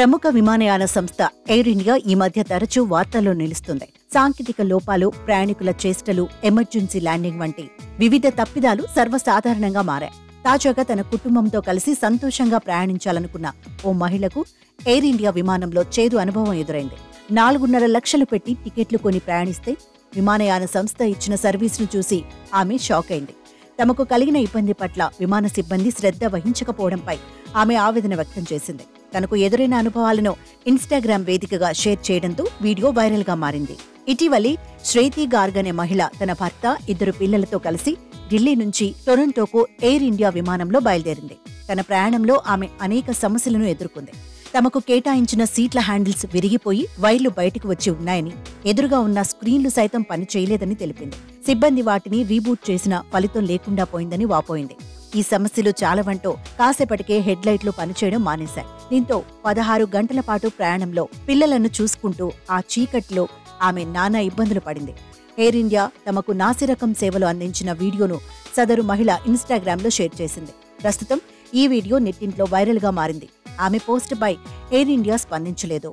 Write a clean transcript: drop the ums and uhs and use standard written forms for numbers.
ప్రముఖ విమానయాన సంస్థ ఎయిర్ ఇండియా ఈ మధ్య తరచూ వార్తల్లో నిలుస్తుంది. సాంకేతిక లోపాలు, ప్రయాణికుల చేష్టలు, ఎమర్జెన్సీ ల్యాండింగ్ వంటి వివిధ తప్పిదాలు సర్వసాధారణంగా మారాయి. తాజాగా తన కుటుంబంతో కలిసి సంతోషంగా ప్రయాణించాలనుకున్న ఓ మహిళకు ఎయిర్ ఇండియా విమానంలో చేదు అనుభవం ఎదురైంది. 4.5 లక్షలు పెట్టి టికెట్లు కొని ప్రయాణిస్తే విమానయాన సంస్థ ఇచ్చిన సర్వీసును చూసి ఆమె షాక్ అయింది. తమకు కలిగిన ఇబ్బంది పట్ల విమాన సిబ్బంది శ్రద్ధ వహించకపోవడంపై ఆమె ఆవేదన వ్యక్తం చేసింది. తనకు ఎదురైన అనుభవాలను ఇన్స్టాగ్రామ్ వేదికగా షేర్ చేయడంతో వీడియో వైరల్ గా మారింది. ఇటీవలి శ్రేతి గార్గ్ అనే మహిళ తన భర్త, 2 పిల్లలతో కలిసి ఢిల్లీ నుంచి టొరంటోకు ఎయిర్ ఇండియా విమానంలో బయలుదేరింది. తన ప్రయాణంలో ఆమె అనేక సమస్యలను ఎదుర్కొంది. తమకు కేటాయించిన సీట్ల హ్యాండిల్స్ విరిగిపోయి వైర్లు బయటకు వచ్చి ఉన్నాయని, ఎదురుగా ఉన్న స్క్రీన్లు సైతం పనిచేయలేదని తెలిపింది. సిబ్బంది వాటిని రీబూట్ చేసినా ఫలితం లేకుండా పోయిందని వాపోయింది. ఈ సమస్యలు చాలవంటూ కాసేపటికే హెడ్ లైట్లు పనిచేయడం మానేశాయి. దీంతో 16 గంటల పాటు ప్రయాణంలో పిల్లలను చూసుకుంటూ ఆ చీకట్లో ఆమె నానా ఇబ్బందులు పడింది. ఎయిర్ ఇండియా తమకు నాసిరకం సేవలు అందించిన వీడియోను సదరు మహిళ ఇన్స్టాగ్రామ్లో షేర్ చేసింది. ప్రస్తుతం ఈ వీడియో నెట్టింట్లో వైరల్గా మారింది. ఆమె పోస్టుపై ఎయిర్ ఇండియా స్పందించలేదు.